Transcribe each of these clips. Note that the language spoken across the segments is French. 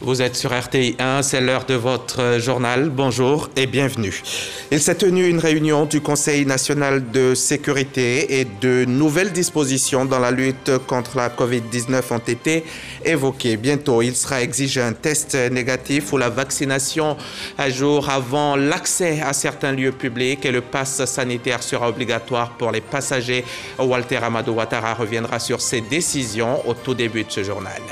Vous êtes sur RTI 1, c'est l'heure de votre journal. Bonjour et bienvenue. Il s'est tenu une réunion du Conseil national de sécurité et de nouvelles dispositions dans la lutte contre la Covid-19 ont été évoquées. Bientôt, il sera exigé un test négatif ou la vaccination à jour avant l'accès à certains lieux publics et le pass sanitaire sera obligatoire pour les passagers. Walter Amadou Ouattara reviendra sur ses décisions au tout début de ce journal.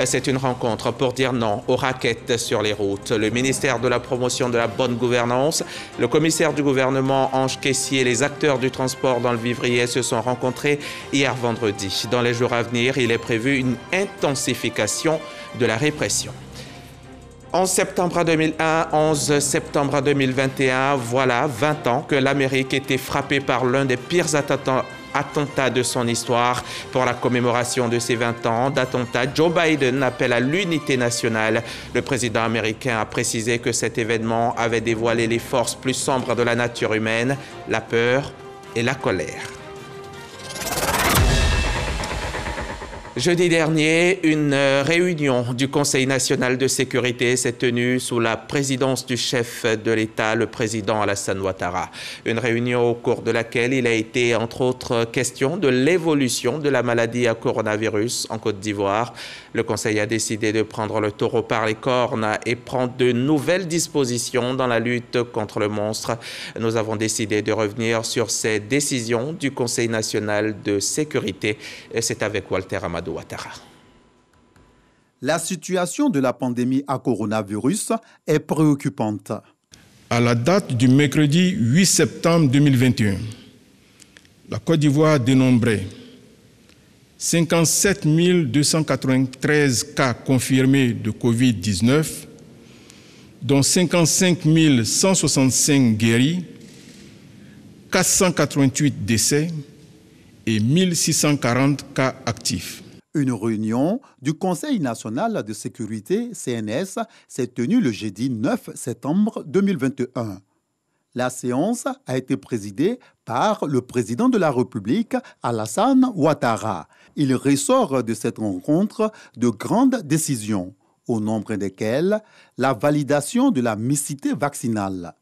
C'est une rencontre pour dire non aux raquettes sur les routes. Le ministère de la Promotion de la Bonne Gouvernance, le commissaire du gouvernement Ange Caissier et les acteurs du transport dans le Vivrier se sont rencontrés hier vendredi. Dans les jours à venir, il est prévu une intensification de la répression. 11 septembre 2001, 11 septembre 2021, voilà 20 ans que l'Amérique était frappée par l'un des pires attentats de son histoire. Pour la commémoration de ces 20 ans d'attentats, Joe Biden appelle à l'unité nationale. Le président américain a précisé que cet événement avait dévoilé les forces plus sombres de la nature humaine, la peur et la colère. Jeudi dernier, une réunion du Conseil national de sécurité s'est tenue sous la présidence du chef de l'État, le président Alassane Ouattara. Une réunion au cours de laquelle il a été, entre autres, question de l'évolution de la maladie à coronavirus en Côte d'Ivoire. Le Conseil a décidé de prendre le taureau par les cornes et prendre de nouvelles dispositions dans la lutte contre le monstre. Nous avons décidé de revenir sur ces décisions du Conseil national de sécurité. Et c'est avec Walter Amadou Ouattara. La situation de la pandémie à coronavirus est préoccupante. À la date du mercredi 8 septembre 2021, la Côte d'Ivoire dénombrait 57 293 cas confirmés de Covid-19, dont 55 165 guéris, 488 décès et 1640 cas actifs. Une réunion du Conseil national de sécurité, CNS, s'est tenue le jeudi 9 septembre 2021. La séance a été présidée par le président de la République, Alassane Ouattara. Il ressort de cette rencontre de grandes décisions, au nombre desquelles la validation de la mixité vaccinale,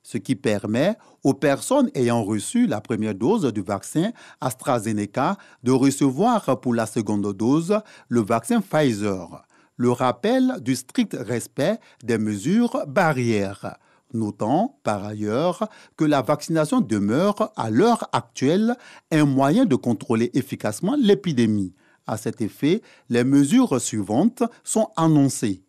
ce qui permet aux personnes ayant reçu la première dose du vaccin AstraZeneca de recevoir pour la seconde dose le vaccin Pfizer. Le rappel du strict respect des mesures barrières. Notant par ailleurs que la vaccination demeure à l'heure actuelle un moyen de contrôler efficacement l'épidémie. À cet effet, les mesures suivantes sont annoncées.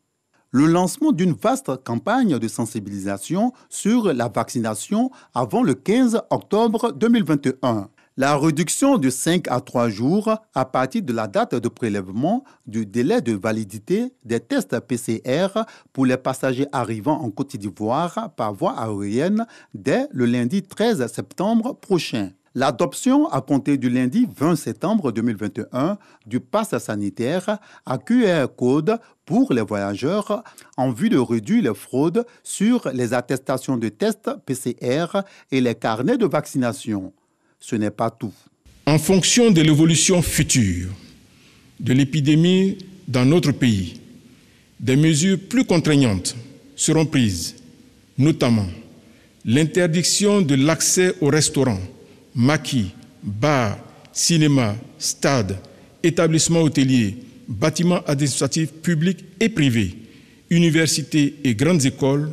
Le lancement d'une vaste campagne de sensibilisation sur la vaccination avant le 15 octobre 2021. La réduction de 5 à 3 jours à partir de la date de prélèvement du délai de validité des tests PCR pour les passagers arrivant en Côte d'Ivoire par voie aérienne dès le lundi 13 septembre prochain. L'adoption à compter du lundi 20 septembre 2021 du pass sanitaire à QR code pour les voyageurs en vue de réduire les fraudes sur les attestations de tests PCR et les carnets de vaccination. Ce n'est pas tout. En fonction de l'évolution future de l'épidémie dans notre pays, des mesures plus contraignantes seront prises, notamment l'interdiction de l'accès aux restaurants, maquis, bars, cinémas, stades, établissements hôteliers, bâtiments administratifs publics et privés, universités et grandes écoles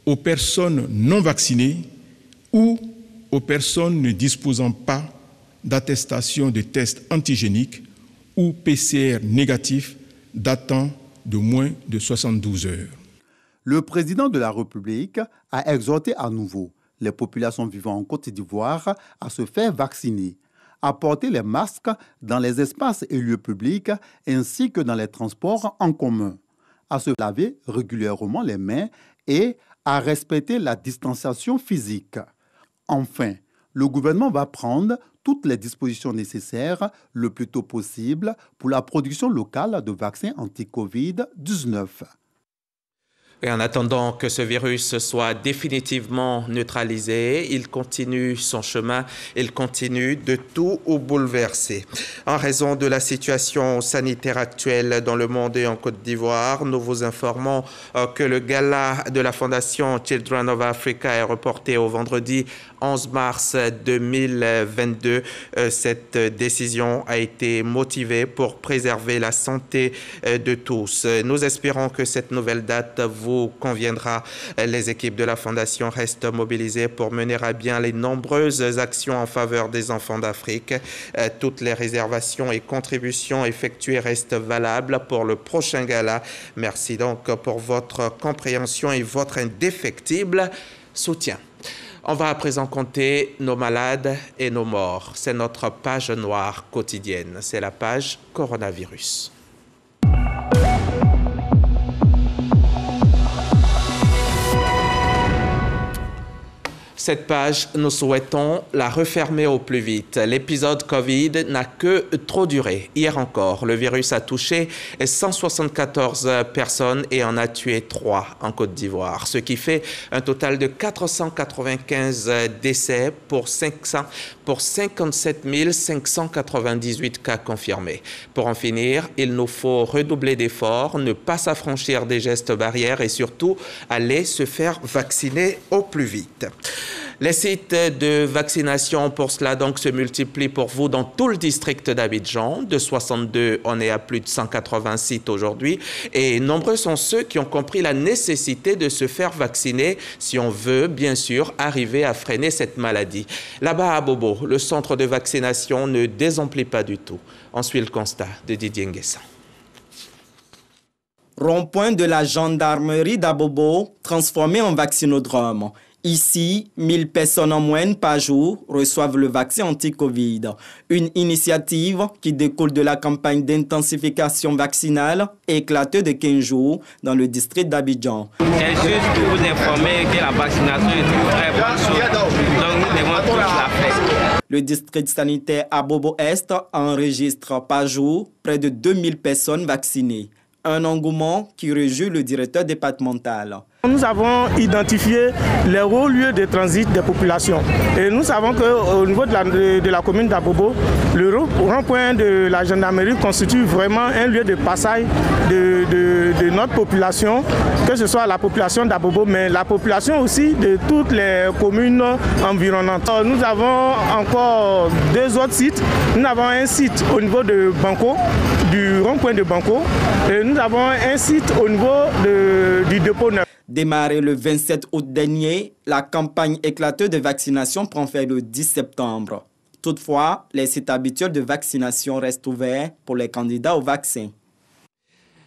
aux personnes non vaccinées ou aux personnes ne disposant pas d'attestation de test antigénique ou PCR négatif datant de moins de 72 heures. Le président de la République a exhorté à nouveau les populations vivant en Côte d'Ivoire à se faire vacciner, à porter les masques dans les espaces et lieux publics ainsi que dans les transports en commun, à se laver régulièrement les mains et à respecter la distanciation physique. Enfin, le gouvernement va prendre toutes les dispositions nécessaires le plus tôt possible pour la production locale de vaccins anti-Covid-19. Et en attendant que ce virus soit définitivement neutralisé, il continue son chemin, il continue de tout bouleverser. En raison de la situation sanitaire actuelle dans le monde et en Côte d'Ivoire, nous vous informons que le gala de la Fondation Children of Africa est reporté au vendredi 11 mars 2022. Cette décision a été motivée pour préserver la santé de tous. Nous espérons que cette nouvelle date vous conviendra. Les équipes de la Fondation restent mobilisées pour mener à bien les nombreuses actions en faveur des enfants d'Afrique. Toutes les réservations et contributions effectuées restent valables pour le prochain gala. Merci donc pour votre compréhension et votre indéfectible soutien. On va à présent compter nos malades et nos morts. C'est notre page noire quotidienne. C'est la page coronavirus. Cette page, nous souhaitons la refermer au plus vite. L'épisode Covid n'a que trop duré. Hier encore, le virus a touché 174 personnes et en a tué 3 en Côte d'Ivoire, ce qui fait un total de 495 décès pour 57 598 cas confirmés. Pour en finir, il nous faut redoubler d'efforts, ne pas s'affranchir des gestes barrières et surtout aller se faire vacciner au plus vite. Les sites de vaccination pour cela donc se multiplient pour vous dans tout le district d'Abidjan. De 62, on est à plus de 180 sites aujourd'hui. Et nombreux sont ceux qui ont compris la nécessité de se faire vacciner si on veut, bien sûr, arriver à freiner cette maladie. Là-bas à Bobo, le centre de vaccination ne désemplit pas du tout. On suit le constat de Didier Nguessan. Rond-point de la gendarmerie d'Abobo, transformé en vaccinodrome. Ici, 1000 personnes en moyenne par jour reçoivent le vaccin anti-Covid. Une initiative qui découle de la campagne d'intensification vaccinale éclatée de 15 jours dans le district d'Abidjan. C'est juste pour vous informer que la vaccination est une très bonne chose, donc nous devons tous la faire. Le district sanitaire Abobo-Est enregistre par jour près de 2000 personnes vaccinées. Un engouement qui réjouit le directeur départemental. Nous avons identifié les hauts lieux de transit des populations. Et nous savons qu'au niveau de la commune d'Abobo, le rond-point de la gendarmerie constitue vraiment un lieu de passage de notre population, que ce soit la population d'Abobo, mais la population aussi de toutes les communes environnantes. Nous avons encore 2 autres sites. Nous avons un site au niveau de Banco, du rond-point de Banco, et nous avons un site au niveau du dépôt neuf. Démarré le 27 août dernier, la campagne éclateuse de vaccination prend fin le 10 septembre. Toutefois, les sites habituels de vaccination restent ouverts pour les candidats au vaccin.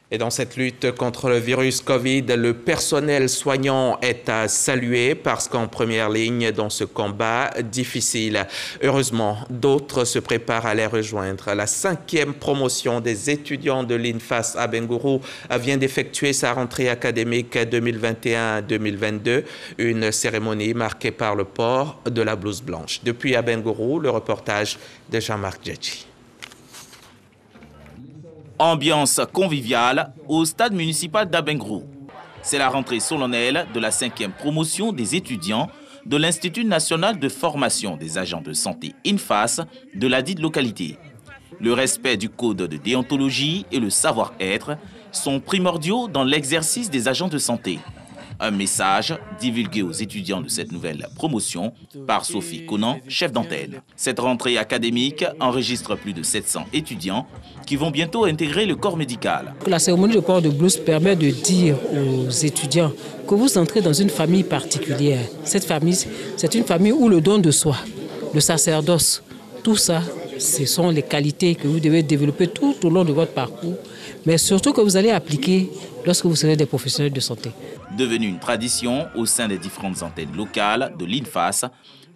Et dans cette lutte contre le virus Covid, le personnel soignant est à saluer parce qu'en première ligne dans ce combat difficile. Heureusement, d'autres se préparent à les rejoindre. La 5e promotion des étudiants de l'INFAS à Bengourou vient d'effectuer sa rentrée académique 2021-2022, une cérémonie marquée par le port de la blouse blanche. Depuis à Bengourou, le reportage de Jean-Marc Djedji. Ambiance conviviale au stade municipal d'Abengourou. C'est la rentrée solennelle de la 5e promotion des étudiants de l'Institut national de formation des agents de santé INFAS de la dite localité. Le respect du code de déontologie et le savoir-être sont primordiaux dans l'exercice des agents de santé. Un message divulgué aux étudiants de cette nouvelle promotion par Sophie Conan, chef d'antenne. Cette rentrée académique enregistre plus de 700 étudiants qui vont bientôt intégrer le corps médical. La cérémonie de port de blouse permet de dire aux étudiants que vous entrez dans une famille particulière. Cette famille, c'est une famille où le don de soi, le sacerdoce, tout ça, ce sont les qualités que vous devez développer tout au long de votre parcours, mais surtout que vous allez appliquer lorsque vous serez des professionnels de santé. Devenue une tradition au sein des différentes antennes locales de l'INFAS,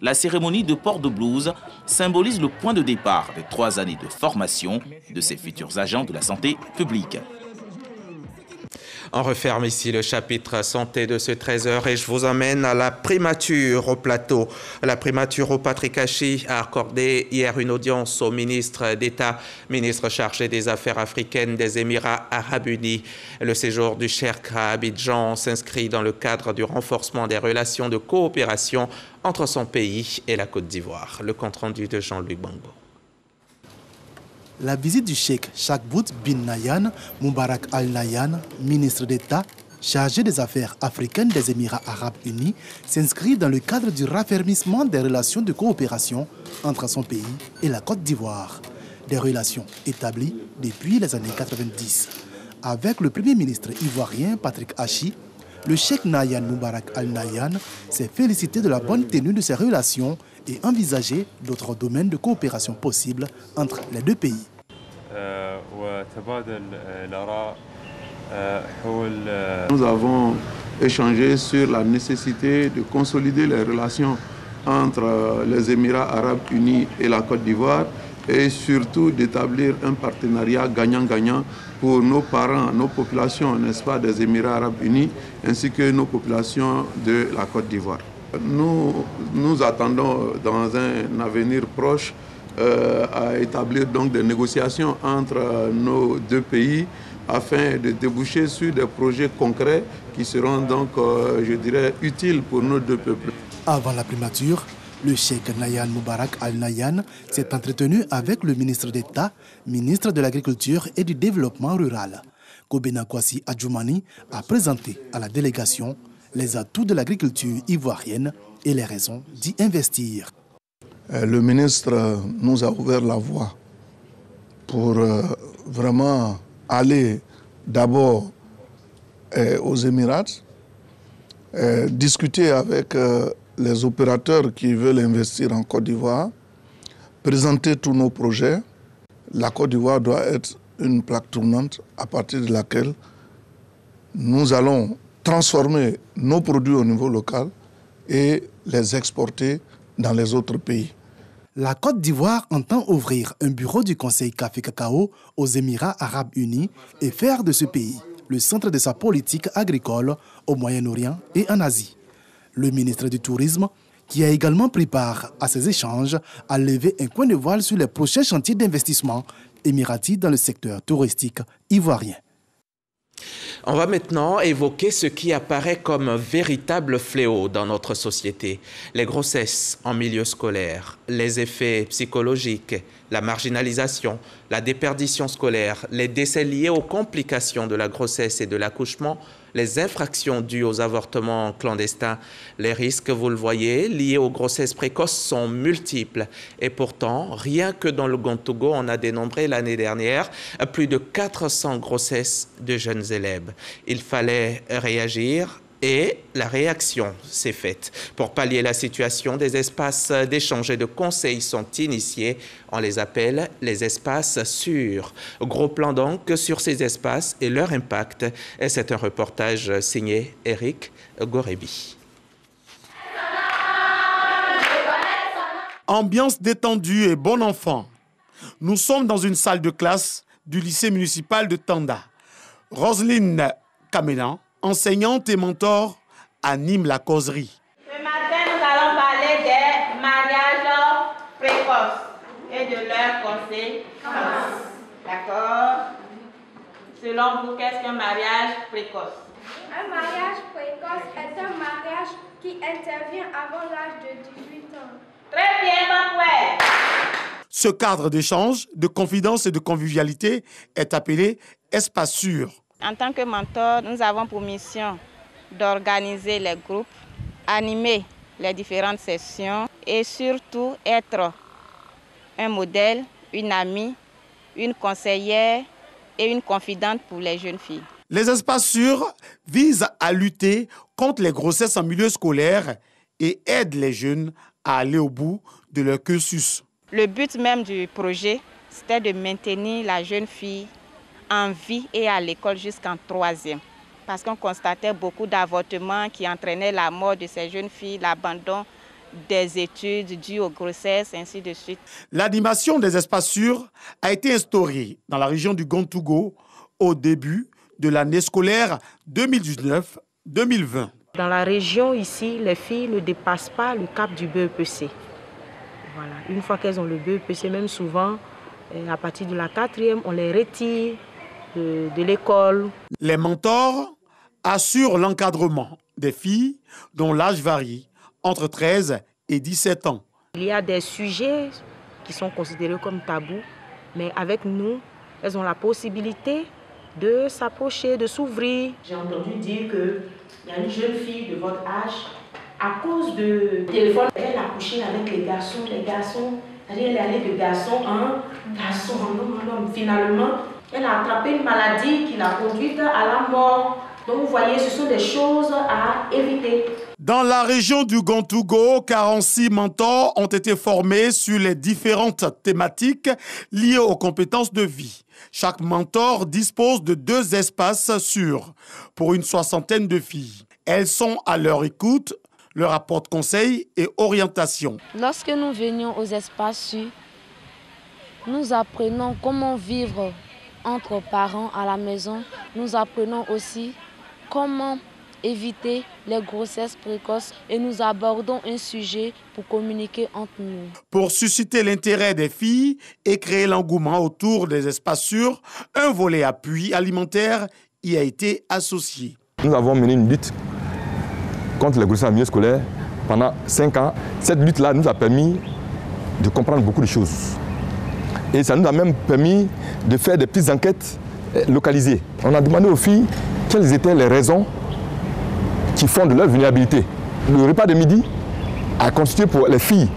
la cérémonie de port de blouse symbolise le point de départ des 3 années de formation de ces futurs agents de la santé publique. On referme ici le chapitre santé de ce 13h et je vous emmène à la primature au plateau. La primature au Patrick Hachi a accordé hier une audience au ministre d'État, ministre chargé des Affaires africaines des Émirats arabes unis. Le séjour du Cheikh à Abidjan s'inscrit dans le cadre du renforcement des relations de coopération entre son pays et la Côte d'Ivoire. Le compte-rendu de Jean-Luc Bango. La visite du Cheikh Chakbout bin Nahyan Moubarak Al Nahyan, ministre d'État chargé des affaires africaines des Émirats arabes unis, s'inscrit dans le cadre du raffermissement des relations de coopération entre son pays et la Côte d'Ivoire. Des relations établies depuis les années 90. Avec le premier ministre ivoirien Patrick Hachi, le Cheikh Nahyan Moubarak Al Nahyan s'est félicité de la bonne tenue de ces relations et envisagé d'autres domaines de coopération possibles entre les deux pays. Nous avons échangé sur la nécessité de consolider les relations entre les Émirats arabes unis et la Côte d'Ivoire et surtout d'établir un partenariat gagnant-gagnant pour nos parents, nos populations, n'est-ce pas, des Émirats arabes unis ainsi que nos populations de la Côte d'Ivoire. Nous attendons dans un avenir proche à établir donc des négociations entre nos deux pays afin de déboucher sur des projets concrets qui seront donc, je dirais, utiles pour nos deux peuples. Avant la primature, le Cheikh Nahyan Moubarak Al Nahyan s'est entretenu avec le ministre d'État, ministre de l'Agriculture et du Développement rural. Kobena Kwasi Adjoumani a présenté à la délégation les atouts de l'agriculture ivoirienne et les raisons d'y investir. Le ministre nous a ouvert la voie pour vraiment aller d'abord aux Émirats, discuter avec les opérateurs qui veulent investir en Côte d'Ivoire, présenter tous nos projets. La Côte d'Ivoire doit être une plaque tournante à partir de laquelle nous allons transformer nos produits au niveau local et les exporter dans les autres pays. La Côte d'Ivoire entend ouvrir un bureau du Conseil Café-Cacao aux Émirats arabes unis et faire de ce pays le centre de sa politique agricole au Moyen-Orient et en Asie. Le ministre du Tourisme, qui a également pris part à ces échanges, a levé un coin de voile sur les prochains chantiers d'investissement émiratis dans le secteur touristique ivoirien. On va maintenant évoquer ce qui apparaît comme un véritable fléau dans notre société. Les grossesses en milieu scolaire, les effets psychologiques, la marginalisation, la déperdition scolaire, les décès liés aux complications de la grossesse et de l'accouchement, les infractions dues aux avortements clandestins. Les risques, vous le voyez, liés aux grossesses précoces sont multiples. Et pourtant, rien que dans le Grand-Togo, on a dénombré l'année dernière plus de 400 grossesses de jeunes élèves. Il fallait réagir. Et la réaction s'est faite. Pour pallier la situation, des espaces d'échange et de conseils sont initiés. On les appelle les espaces sûrs. Gros plan donc sur ces espaces et leur impact. Et c'est un reportage signé Eric Gorebi. Ambiance détendue et bon enfant. Nous sommes dans une salle de classe du lycée municipal de Tanda. Roselyne Kamélan, enseignante et mentor, anime la causerie. Ce matin, nous allons parler des mariages précoces et de leurs conséquences. D'accord? Selon vous, qu'est-ce qu'un mariage précoce? Un mariage précoce est un mariage qui intervient avant l'âge de 18 ans. Très bien, Manuel. Ce cadre d'échange, de confidence et de convivialité est appelé espace sûr. En tant que mentor, nous avons pour mission d'organiser les groupes, animer les différentes sessions et surtout être un modèle, une amie, une conseillère et une confidente pour les jeunes filles. Les espaces sûrs visent à lutter contre les grossesses en milieu scolaire et aident les jeunes à aller au bout de leur cursus. Le but même du projet, c'était de maintenir la jeune fille en vie et à l'école jusqu'en 3e. Parce qu'on constatait beaucoup d'avortements qui entraînaient la mort de ces jeunes filles, l'abandon des études dues aux grossesses, ainsi de suite. L'animation des espaces sûrs a été instaurée dans la région du Grand-Togo au début de l'année scolaire 2019-2020. Dans la région ici, les filles ne dépassent pas le cap du BEPC. Voilà. Une fois qu'elles ont le BEPC, même souvent, à partir de la 4e, on les retire de l'école. Les mentors assurent l'encadrement des filles dont l'âge varie entre 13 et 17 ans. Il y a des sujets qui sont considérés comme tabous, mais avec nous, elles ont la possibilité de s'approcher, de s'ouvrir. J'ai entendu dire qu'il y a une jeune fille de votre âge, à cause de téléphone, elle a couché avec les garçons. Les garçons, elle est allée de garçon en garçon, en homme. Finalement, elle a attrapé une maladie qui l'a conduite à la mort. Donc vous voyez, ce sont des choses à éviter. Dans la région du Gontougo, 46 mentors ont été formés sur les différentes thématiques liées aux compétences de vie. Chaque mentor dispose de 2 espaces sûrs pour une 60aine de filles. Elles sont à leur écoute, leur apportent conseils et orientation. Lorsque nous venions aux espaces sûrs, nous apprenons comment vivre entre parents à la maison. Nous apprenons aussi comment éviter les grossesses précoces et nous abordons un sujet pour communiquer entre nous. Pour susciter l'intérêt des filles et créer l'engouement autour des espaces sûrs, un volet appui alimentaire y a été associé. Nous avons mené une lutte contre les grossesses en milieu scolaire pendant 5 ans. Cette lutte-là nous a permis de comprendre beaucoup de choses. Et ça nous a même permis de faire des petites enquêtes localisées. On a demandé aux filles quelles étaient les raisons qui font de leur vulnérabilité. Le repas de midi a constitué pour les filles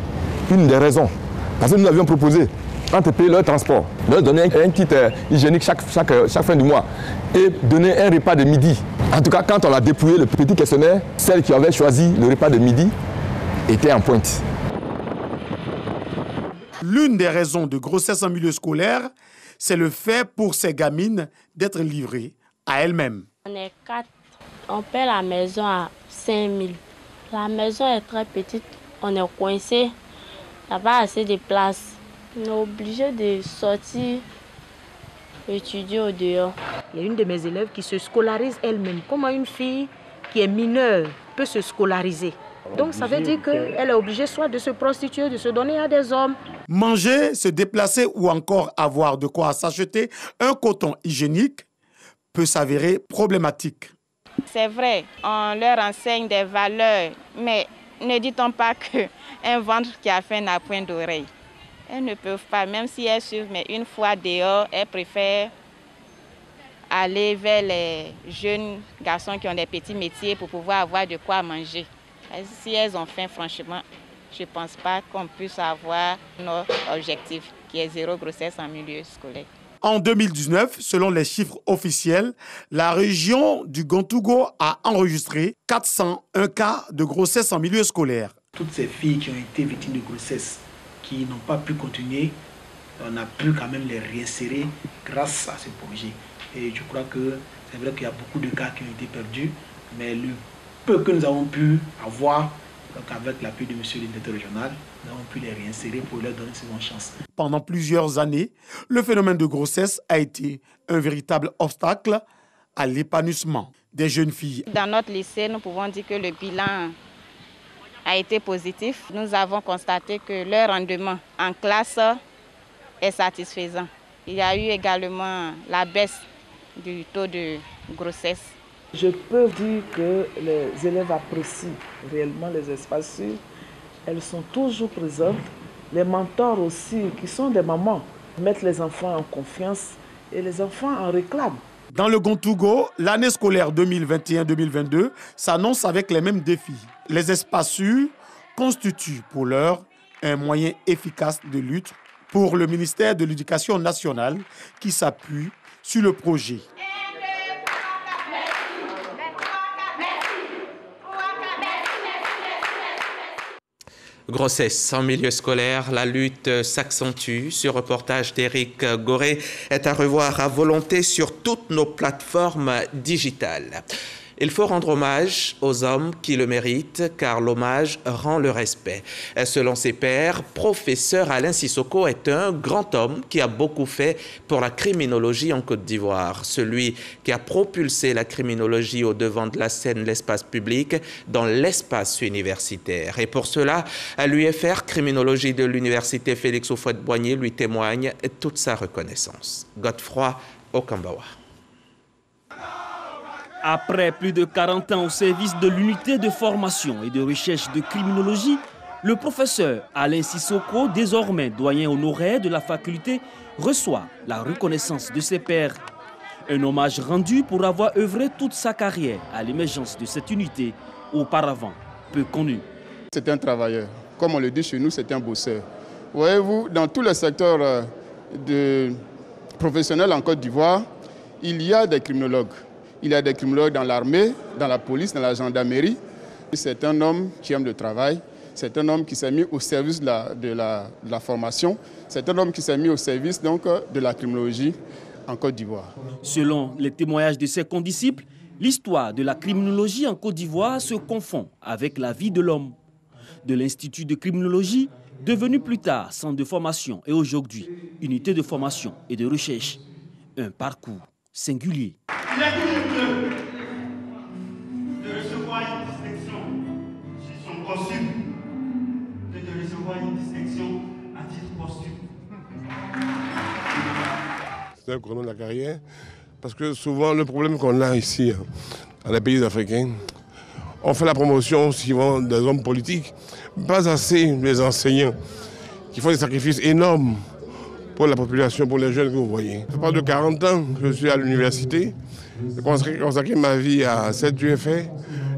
une des raisons. Parce que nous avions proposé d'entrepayer leur transport, leur donner un kit hygiénique chaque fin du mois et donner un repas de midi. En tout cas, quand on a dépouillé le petit questionnaire, celles qui avaient choisi le repas de midi étaient en pointe. L'une des raisons de grossesse en milieu scolaire, c'est le fait pour ces gamines d'être livrées à elles-mêmes. On est 4. On paie la maison à 5 000. La maison est très petite. On est coincé. Il n'y a pas assez de place. On est obligé de sortir, étudier au dehors. Il y a une de mes élèves qui se scolarise elle-même. Comment une fille qui est mineure peut se scolariser? Donc ça veut dire qu'elle est obligée soit de se prostituer, de se donner à des hommes. Manger, se déplacer ou encore avoir de quoi s'acheter un coton hygiénique peut s'avérer problématique. C'est vrai, on leur enseigne des valeurs, mais ne dit-on pas qu'un ventre qui a faim n'a point d'oreille. Elles ne peuvent pas, même si elles suivent, mais une fois dehors, elles préfèrent aller vers les jeunes garçons qui ont des petits métiers pour pouvoir avoir de quoi manger. Si elles ont faim, franchement, je ne pense pas qu'on puisse avoir notre objectif, qui est 0 grossesse en milieu scolaire. En 2019, selon les chiffres officiels, la région du Gontougo a enregistré 401 cas de grossesse en milieu scolaire. Toutes ces filles qui ont été victimes de grossesse, qui n'ont pas pu continuer, on a pu quand même les réinsérer grâce à ce projet. Et je crois que c'est vrai qu'il y a beaucoup de cas qui ont été perdus, mais le peu que nous avons pu avoir, donc avec l'appui de M. le directeur régional, nous avons pu les réinsérer pour leur donner une seconde chance. Pendant plusieurs années, le phénomène de grossesse a été un véritable obstacle à l'épanouissement des jeunes filles. Dans notre lycée, nous pouvons dire que le bilan a été positif. Nous avons constaté que leur rendement en classe est satisfaisant. Il y a eu également la baisse du taux de grossesse. Je peux dire que les élèves apprécient réellement les espaces sûrs. Elles sont toujours présentes. Les mentors aussi, qui sont des mamans, mettent les enfants en confiance et les enfants en réclament. Dans le Gontougo, l'année scolaire 2021-2022 s'annonce avec les mêmes défis. Les espaces sûrs constituent pour l'heure un moyen efficace de lutte pour le ministère de l'Éducation nationale qui s'appuie sur le projet. Grossesse en milieu scolaire, la lutte s'accentue. Ce reportage d'Éric Goré est à revoir à volonté sur toutes nos plateformes digitales. Il faut rendre hommage aux hommes qui le méritent, car l'hommage rend le respect. Selon ses pairs, professeur Alain Sissoko est un grand homme qui a beaucoup fait pour la criminologie en Côte d'Ivoire. Celui qui a propulsé la criminologie au devant de la scène, l'espace public, dans l'espace universitaire. Et pour cela, à l'UFR Criminologie de l'Université Félix Houphouët-Boigny lui témoigne toute sa reconnaissance. Godefroy Okambawa. Après plus de 40 ans au service de l'unité de formation et de recherche de criminologie, le professeur Alain Sissoko, désormais doyen honoraire de la faculté, reçoit la reconnaissance de ses pairs. Un hommage rendu pour avoir œuvré toute sa carrière à l'émergence de cette unité, auparavant peu connue. C'est un travailleur. Comme on le dit chez nous, c'est un bosseur. Voyez-vous, dans tous les secteurs professionnels en Côte d'Ivoire, il y a des criminologues. Il y a des criminologues dans l'armée, dans la police, dans la gendarmerie. C'est un homme qui aime le travail. C'est un homme qui s'est mis au service de la formation. C'est un homme qui s'est mis au service donc, de la criminologie en Côte d'Ivoire. Selon les témoignages de ses condisciples, l'histoire de la criminologie en Côte d'Ivoire se confond avec la vie de l'homme. De l'Institut de criminologie, devenu plus tard centre de formation et aujourd'hui unité de formation et de recherche. Un parcours singulier. Il est toujours mieux de recevoir une distinction sur son costume que de recevoir une distinction à titre posthume. C'est un chrono de la carrière, parce que souvent le problème qu'on a ici, dans les pays africains, on fait la promotion suivant des hommes politiques, pas assez des enseignants qui font des sacrifices énormes pour la population, pour les jeunes que vous voyez. Ça fait pas de 40 ans que je suis à l'université. J'ai consacré ma vie à cette UFR. Une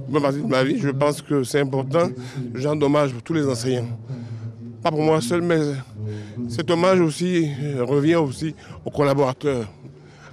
bonne partie de ma vie, je pense que c'est important. Je rends hommage pour tous les enseignants. Pas pour moi seul, mais cet hommage aussi revient aussi aux collaborateurs,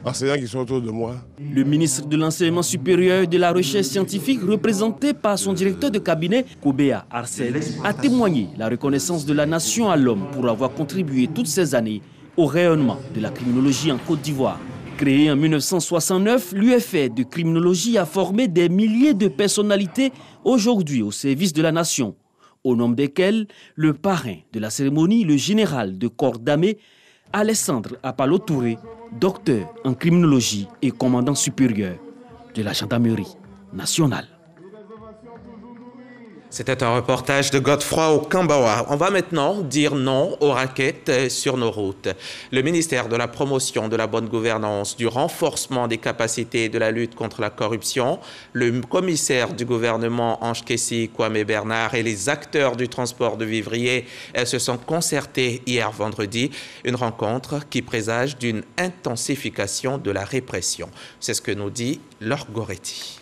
enseignants qui sont autour de moi. Le ministre de l'Enseignement supérieur et de la Recherche scientifique, représenté par son directeur de cabinet, Kobea Arcel, a témoigné la reconnaissance de la nation à l'homme pour avoir contribué toutes ces années au rayonnement de la criminologie en Côte d'Ivoire. Créée en 1969, l'UFR de criminologie a formé des milliers de personnalités aujourd'hui au service de la nation, au nombre desquels le parrain de la cérémonie, le général de corps d'armée, Alessandre Apalo Touré, docteur en criminologie et commandant supérieur de la gendarmerie nationale. C'était un reportage de Godefroy Okambawa. On va maintenant dire non aux raquettes sur nos routes. Le ministère de la Promotion de la bonne gouvernance, du renforcement des capacités et de la lutte contre la corruption, le commissaire du gouvernement Ange Kessi Kwame Bernard et les acteurs du transport de vivriers se sont concertés hier vendredi. Une rencontre qui présage d'une intensification de la répression. C'est ce que nous dit Laure Goretti.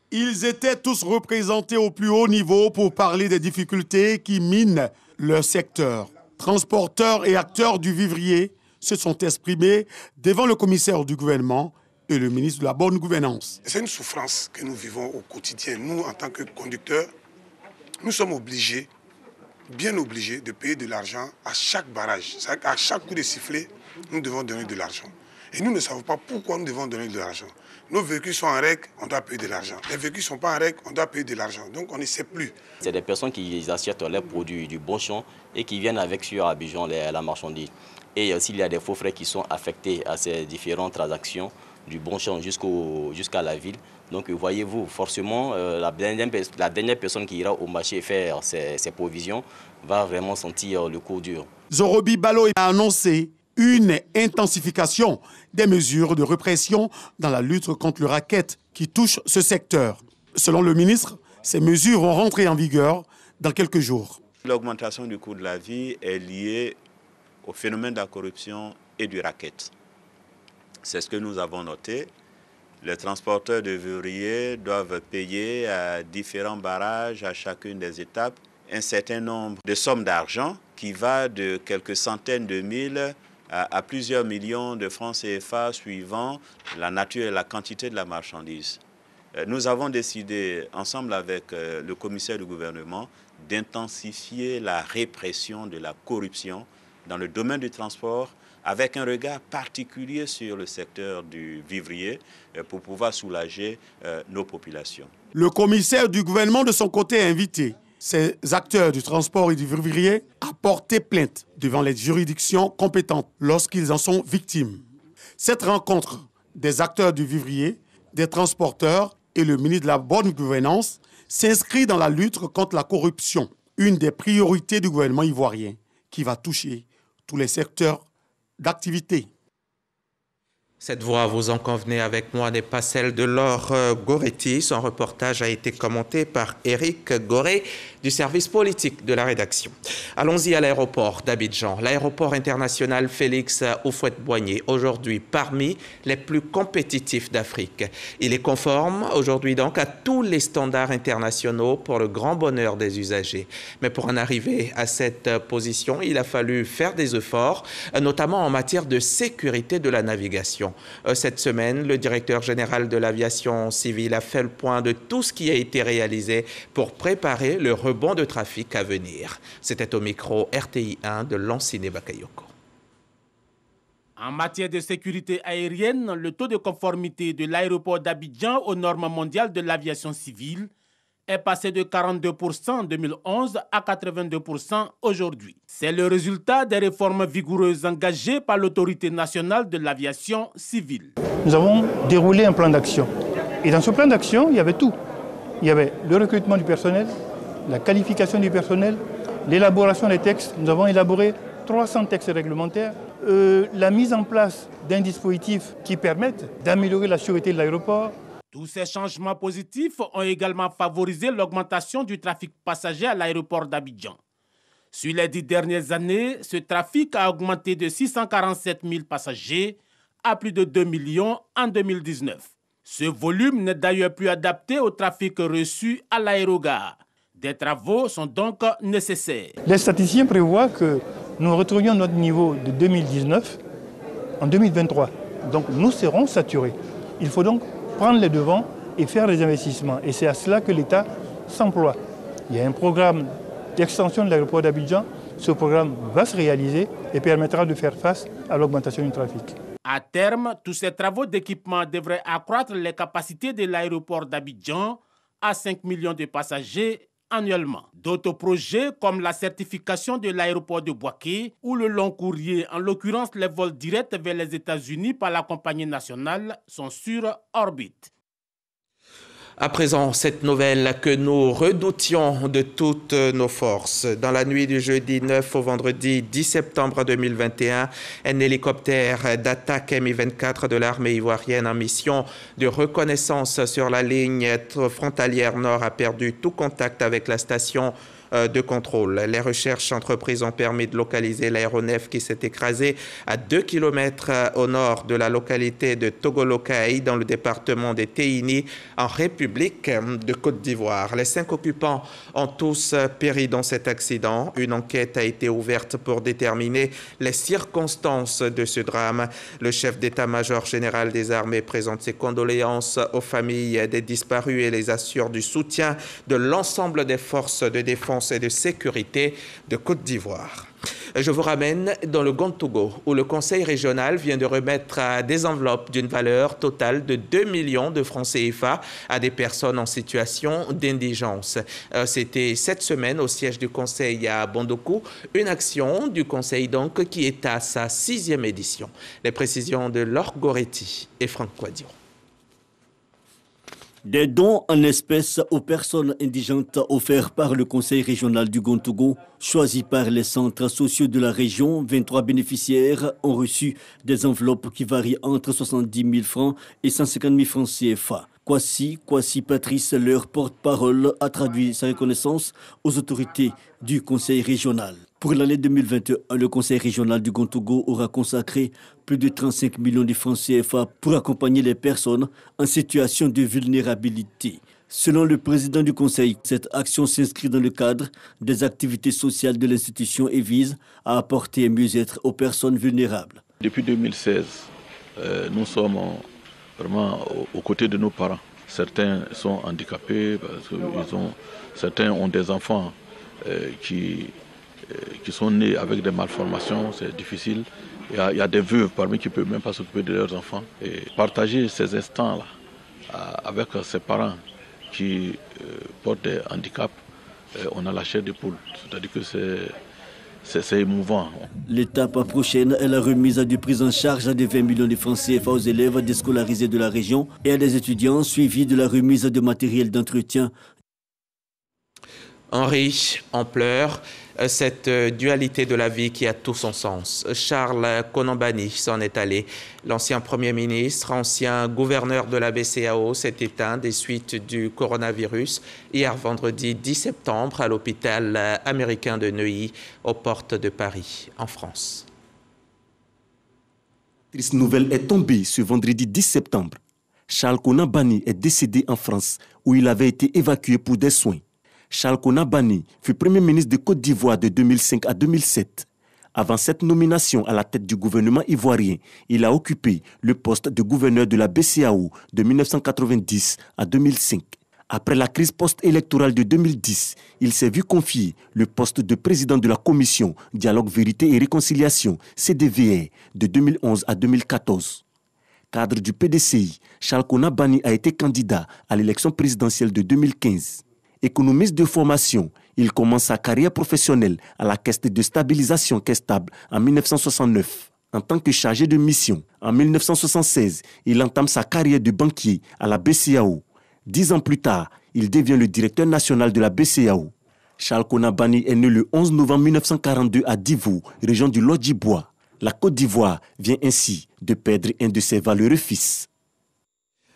Ils étaient tous représentés au plus haut niveau pour parler des difficultés qui minent leur secteur. Transporteurs et acteurs du vivrier se sont exprimés devant le commissaire du gouvernement et le ministre de la bonne gouvernance. C'est une souffrance que nous vivons au quotidien. Nous, en tant que conducteurs, nous sommes obligés, bien obligés, de payer de l'argent à chaque barrage. À chaque coup de sifflet, nous devons donner de l'argent. Et nous ne savons pas pourquoi nous devons donner de l'argent. Nos véhicules sont en règle, on doit payer de l'argent. Les véhicules ne sont pas en règle, on doit payer de l'argent. Donc on ne sait plus. C'est des personnes qui achètent leurs produits du bon champ et qui viennent avec sur Abidjan la marchandise. Et aussi il y a des faux frais qui sont affectés à ces différentes transactions du bon champ jusqu'à la ville. Donc voyez-vous, forcément, la dernière personne qui ira au marché faire ses provisions va vraiment sentir le coup dur. Zorobi Balo a annoncé une intensification des mesures de répression dans la lutte contre le racket qui touche ce secteur. Selon le ministre, ces mesures vont rentrer en vigueur dans quelques jours. L'augmentation du coût de la vie est liée au phénomène de la corruption et du racket. C'est ce que nous avons noté. Les transporteurs de vivriers doivent payer à différents barrages, à chacune des étapes, un certain nombre de sommes d'argent qui va de quelques centaines de mille à plusieurs millions de francs CFA suivant la nature et la quantité de la marchandise. Nous avons décidé, ensemble avec le commissaire du gouvernement, d'intensifier la répression de la corruption dans le domaine du transport, avec un regard particulier sur le secteur du vivrier pour pouvoir soulager nos populations. Le commissaire du gouvernement, de son côté, a invité ces acteurs du transport et du vivrier à porter plainte devant les juridictions compétentes lorsqu'ils en sont victimes. Cette rencontre des acteurs du vivrier, des transporteurs et le ministre de la bonne gouvernance s'inscrit dans la lutte contre la corruption, une des priorités du gouvernement ivoirien qui va toucher tous les secteurs d'activité. Cette voix, vous en convenez avec moi, n'est pas celle de Laure Goretti. Son reportage a été commenté par Éric Goré du service politique de la rédaction. Allons-y à l'aéroport d'Abidjan. L'aéroport international Félix Houphouët-Boigny, aujourd'hui parmi les plus compétitifs d'Afrique. Il est conforme aujourd'hui donc à tous les standards internationaux pour le grand bonheur des usagers. Mais pour en arriver à cette position, il a fallu faire des efforts, notamment en matière de sécurité de la navigation. Cette semaine, le directeur général de l'aviation civile a fait le point de tout ce qui a été réalisé pour préparer le rebond de trafic à venir. C'était au micro RTI 1 de Lanciné Bakayoko. En matière de sécurité aérienne, le taux de conformité de l'aéroport d'Abidjan aux normes mondiales de l'aviation civile est passé de 42% en 2011 à 82% aujourd'hui. C'est le résultat des réformes vigoureuses engagées par l'autorité nationale de l'aviation civile. Nous avons déroulé un plan d'action. Et dans ce plan d'action, il y avait tout. Il y avait le recrutement du personnel, la qualification du personnel, l'élaboration des textes. Nous avons élaboré 300 textes réglementaires, la mise en place d'un dispositif qui permette d'améliorer la sûreté de l'aéroport. Tous ces changements positifs ont également favorisé l'augmentation du trafic passager à l'aéroport d'Abidjan. Sur les 10 dernières années, ce trafic a augmenté de 647 000 passagers à plus de 2 millions en 2019. Ce volume n'est d'ailleurs plus adapté au trafic reçu à l'aérogare. Des travaux sont donc nécessaires. Les statisticiens prévoient que nous retrouvions notre niveau de 2019 en 2023. Donc nous serons saturés. Il faut donc prendre les devants et faire des investissements. Et c'est à cela que l'État s'emploie. Il y a un programme d'extension de l'aéroport d'Abidjan. Ce programme va se réaliser et permettra de faire face à l'augmentation du trafic. À terme, tous ces travaux d'équipement devraient accroître les capacités de l'aéroport d'Abidjan à 5 millions de passagers annuellement. D'autres projets comme la certification de l'aéroport de Bouaké ou le long courrier, en l'occurrence les vols directs vers les États-Unis par la compagnie nationale, sont sur orbite. À présent, cette nouvelle que nous redoutions de toutes nos forces. Dans la nuit du jeudi 9 au vendredi 10 septembre 2021, un hélicoptère d'attaque Mi-24 de l'armée ivoirienne en mission de reconnaissance sur la ligne frontalière nord a perdu tout contact avec la station de contrôle. Les recherches entreprises ont permis de localiser l'aéronef qui s'est écrasé à 2 km au nord de la localité de Togolokaï dans le département des Téini en République de Côte d'Ivoire. Les 5 occupants ont tous péri dans cet accident. Une enquête a été ouverte pour déterminer les circonstances de ce drame. Le chef d'état-major général des armées présente ses condoléances aux familles des disparus et les assure du soutien de l'ensemble des forces de défense et de sécurité de Côte d'Ivoire. Je vous ramène dans le Gontogo, où le conseil régional vient de remettre des enveloppes d'une valeur totale de 2 millions de francs CFA à des personnes en situation d'indigence. C'était cette semaine au siège du conseil à Bondokou, une action du conseil donc qui est à sa 6e édition. Les précisions de Laure Goretti et Franck Quadio. Des dons en espèces aux personnes indigentes offerts par le conseil régional du Gontogo, choisi par les centres sociaux de la région. 23 bénéficiaires ont reçu des enveloppes qui varient entre 70 000 francs et 150 000 francs CFA. Kwasi Patrice, leur porte-parole, a traduit sa reconnaissance aux autorités du conseil régional. Pour l'année 2021, le conseil régional du Gontogo aura consacré plus de 35 millions de francs CFA pour accompagner les personnes en situation de vulnérabilité. Selon le président du conseil, cette action s'inscrit dans le cadre des activités sociales de l'institution et vise à apporter un mieux-être aux personnes vulnérables. Depuis 2016, nous sommes vraiment aux côtés de nos parents. Certains sont handicapés, parce que certains ont des enfants qui sont nés avec des malformations, c'est difficile. Il y a des veuves parmi qui ne peuvent même pas s'occuper de leurs enfants. Et partager ces instants-là avec ses parents qui portent des handicaps, on a la chair de poule. C'est-à-dire que c'est émouvant. L'étape prochaine est la remise du prise en charge de 20 millions de francs CFA aux élèves déscolarisés de la région et à des étudiants, suivis de la remise de matériel d'entretien. Henri, on pleure. Cette dualité de la vie qui a tout son sens. Charles Konambani s'en est allé. L'ancien Premier ministre, ancien gouverneur de la BCEAO, s'est éteint des suites du coronavirus hier vendredi 10 septembre à l'hôpital américain de Neuilly, aux portes de Paris, en France. La triste nouvelle est tombée ce vendredi 10 septembre. Charles Konambani est décédé en France, où il avait été évacué pour des soins. Charles Konambani fut Premier ministre de Côte d'Ivoire de 2005 à 2007. Avant cette nomination à la tête du gouvernement ivoirien, il a occupé le poste de gouverneur de la BCEAO de 1990 à 2005. Après la crise post-électorale de 2010, il s'est vu confier le poste de président de la Commission Dialogue, Vérité et Réconciliation, CDVR, de 2011 à 2014. Cadre du PDCI, Charles Konambani a été candidat à l'élection présidentielle de 2015. Économiste de formation, il commence sa carrière professionnelle à la Caisse de stabilisation Caisse Stable en 1969. En tant que chargé de mission, en 1976, il entame sa carrière de banquier à la BCEAO. 10 ans plus tard, il devient le directeur national de la BCEAO. Charles Konambani est né le 11 novembre 1942 à Divo, région du Lodjibois. La Côte d'Ivoire vient ainsi de perdre un de ses valeureux fils.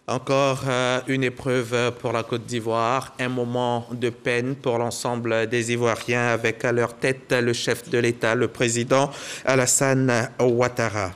Encore une épreuve pour la Côte d'Ivoire, un moment de peine pour l'ensemble des Ivoiriens avec à leur tête le chef de l'État, le président Alassane Ouattara.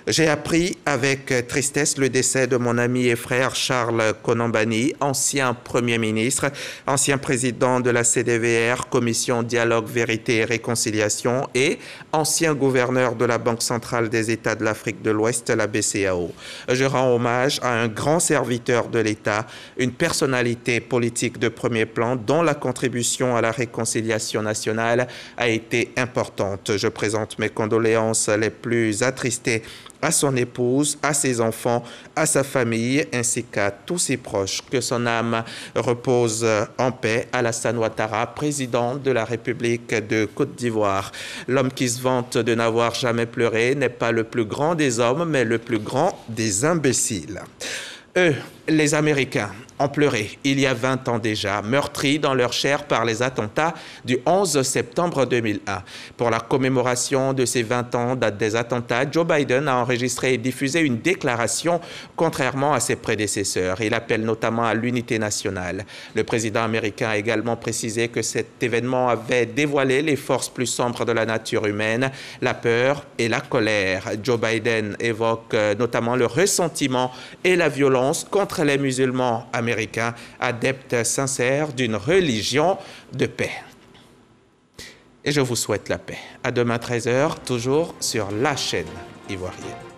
J'ai appris avec tristesse le décès de mon ami et frère Charles Konambani, ancien Premier ministre, ancien président de la CDVR, Commission Dialogue, Vérité et Réconciliation, et ancien gouverneur de la Banque centrale des États de l'Afrique de l'Ouest, la BCEAO. Je rends hommage à un grand serviteur de l'État, une personnalité politique de premier plan dont la contribution à la réconciliation nationale a été importante. Je présente mes condoléances les plus attristées à son épouse, à ses enfants, à sa famille, ainsi qu'à tous ses proches. Que son âme repose en paix. Alassane Ouattara, président de la République de Côte d'Ivoire. L'homme qui se vante de n'avoir jamais pleuré n'est pas le plus grand des hommes, mais le plus grand des imbéciles. Eux, les Américains, ont pleuré il y a 20 ans déjà, meurtris dans leur chair par les attentats du 11 septembre 2001. Pour la commémoration de ces 20 ans des attentats, Joe Biden a enregistré et diffusé une déclaration contrairement à ses prédécesseurs. Il appelle notamment à l'unité nationale. Le président américain a également précisé que cet événement avait dévoilé les forces plus sombres de la nature humaine, la peur et la colère. Joe Biden évoque notamment le ressentiment et la violence contre les musulmans américains, adeptes sincères d'une religion de paix. Et je vous souhaite la paix. À demain 13h, toujours sur la chaîne ivoirienne.